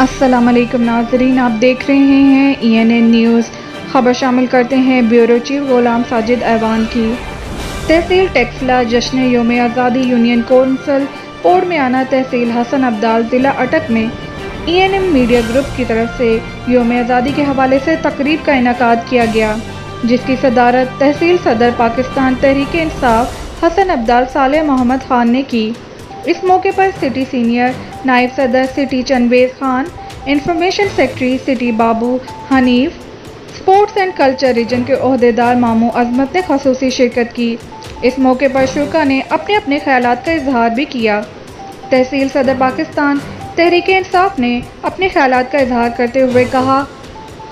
السلام علیکم ناظرین، آپ دیکھ رہے ہیں ENN نیوز۔ خبر شامل کرتے ہیں بیورو چیف غلام ساجد ایوان کی۔ تحصیل ٹیکسلا جشن یوم آزادی یونین کونسل پوڑ میانہ تحصیل حسن عبدال ضلع اٹک میں ENN میڈیا گروپ کی طرف سے یوم آزادی کے حوالے سے تقریب کا انعقاد کیا گیا، جس کی صدارت تحصیل صدر پاکستان تحریک انصاف حسن عبدال صالح محمد خان نے کی۔ اس موقع پر سٹی سینئر نائب صدر سٹی چنویز Khan, information secretary city Babu Hanif, sports and culture region کے عہدیدار مامو عظمت نے خصوصی شرکت کی۔ اس موقع پر شرکاء نے اپنے اپنے خیالات کا اظہار بھی کیا۔ تحصیل صدر پاکستان تحریک انصاف نے اپنے خیالات کا اظہار کرتے ہوئے کہا،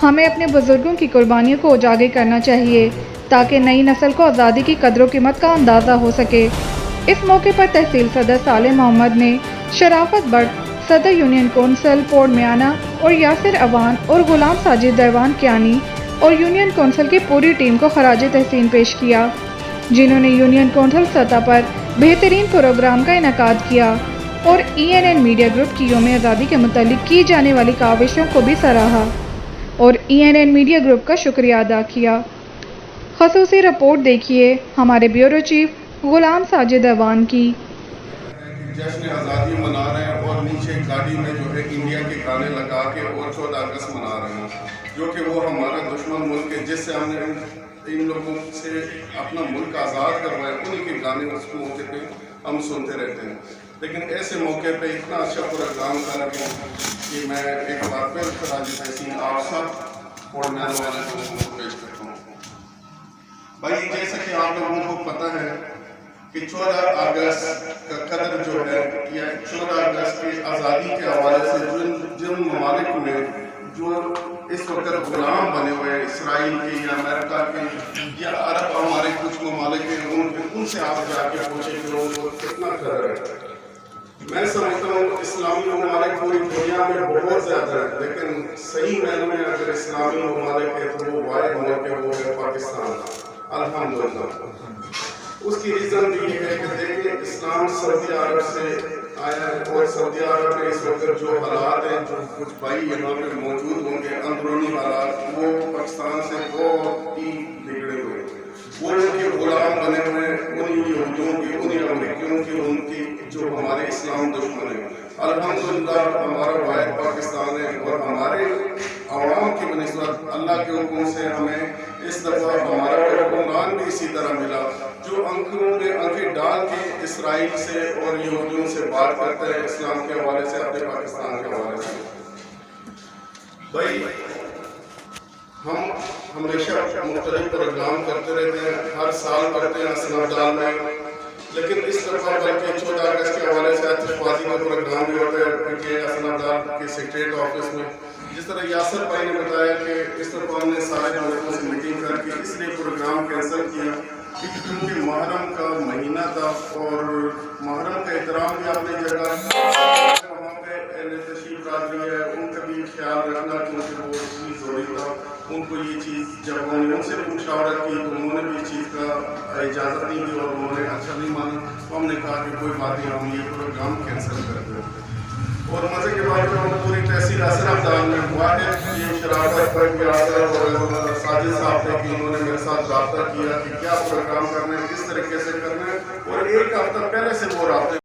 ہمیں اپنے بزرگوں کی قربانیوں کو اجاگر کرنا چاہیے تاکہ نئی نسل کو آزادی کی قدر و قیمت کا اندازہ ہو سکے۔ اس موقع پر تحصیل صدر صالح محمد نے شرافت بٹ، صدر یونین کونسل پوڑ میانہ اور یاسر ایوان اور غلام ساجد ایوان کیانی اور یونین کونسل کی پوری ٹیم کو خراج تحسین پیش کیا، جنہوں نے یونین کونسل سطح پر بہترین پروگرام کا انعقاد کیا اور ENN میڈیا گروپ کی یوم آزادی کے متعلق کی جانے والی کاوشوں کو بھی سراہا اور ENN میڈیا گروپ کا شکریہ ادا کیا۔ خصوصی رپورٹ دیکھیے ہمارے بیورو چیف غلام ساجد ایوان کی۔ جشن آزادی منا رہے ہیں اور نیچے گاڑی میں جو ہے انڈیا کے گانے لگا کے اور 14 اگست منا رہے ہیں، جو کہ وہ ہمارا دشمن ملک ہے جس سے ہم نے ان لوگوں سے اپنا ملک آزاد کروایا، انہیں کے گانے اس موقع پہ ہم سنتے رہتے ہیں۔ لیکن ایسے موقع پہ اتنا اچھا پروگرام کر رہے ہیں کہ میں ایک بار پھر خراج تحسین آپ سب اور میں والے لوگوں کو پیش کرتا ہوں۔ بھائی جیسا کہ آپ لوگوں کو پتہ ہے کہ 14 اگست کا قدر جو ہے یا 14 اگست کی آزادی کے حوالے سے جن ممالک میں جو اس وقت غلام بنے ہوئے اسرائیل کے یا امریکہ کے یا عرب ہمارے کچھ ممالک ہیں، ان سے آپ جا کے پوچھیں کہ ان کو کتنا قدر ہے۔ میں سمجھتا ہوں اسلامی ممالک پوری دنیا میں بہت زیادہ ہے، لیکن صحیح معنی میں اگر اسلامی ممالک ہے تو وہ واحد ملک ہے، وہ ہے پاکستان، الحمدللہ۔ اس کی ریزن بھی یہ ہے کہ دیکھیں اسلام سعودی عرب سے آیا ہے اور سعودی عرب میں اس وقت جو حالات ہیں، جو کچھ بھائی یہاں پہ موجود ہوں گے اندرونی حالات، وہ پاکستان سے بہت ہی بگڑے ہوئے ہیں۔ وہ ان کے غلام بنے ہوئے انہیں یہودیوں کی، انہیں امریکیوں کی، ان کی جو ہمارے اسلام دشمن ہیں۔ الحمدللہ ہمارا واحد پاکستان ہے اور ہمارے عوام کی بنسبت اللہ کے حکم سے ہمیں اس دفعہ ہمارا حکمران بھی اسی طرح ملا جو آنکھوں میں آنکھیں ڈال کے اسرائیل سے اور یہودیوں سے بات کرتے ہیں اسلام کے حوالے سے، اپنے پاکستان کے حوالے سے۔ بھائی ہم ہمیشہ مختلف پروگرام کرتے رہتے ہیں، ہر سال کرتے ہیں حسن عبدال میں، لیکن اس دفعہ بلکہ 14 اگست کے حوالے سے آتش بازی کا پروگرام بھی ہوتا ہے کہ حسن عبدال کے سیکریٹریٹ آفس میں۔ جس طرح یاسر بھائی نے بتایا کہ اس دفعہ ہم نے سارے ملکوں سے میٹنگ کر کے اس لیے پروگرام کینسل کیا کیونکہ محرم کا مہینہ تھا اور محرم کا احترام بھی اپنی جگہ، وہاں پہ اہل تشریف برادری ہے ان کا بھی خیال رکھنا کیونکہ وہ چیز ضروری تھا۔ ان کو یہ چیز جب انہوں نے ان سے مشاورت کی تو انہوں نے بھی اس چیز کا اجازت نہیں دی اور انہوں نے اچھا نہیں مانا، تو ہم نے کہا کہ کوئی بات نہیں، ہم یہ پروگرام کینسل کر دیں۔ اور مزے کے بعد جو ہم پوری تحصیل حسن عبدال میں ہوا ہے، یہ شرافت پر یاسر اور ساجد صاحب نے کہ انہوں نے میرے ساتھ رابطہ کیا کہ کیا پروگرام کرنا ہے، کس طریقے سے کرنا ہے، اور ایک ہفتہ پہلے سے وہ رابطے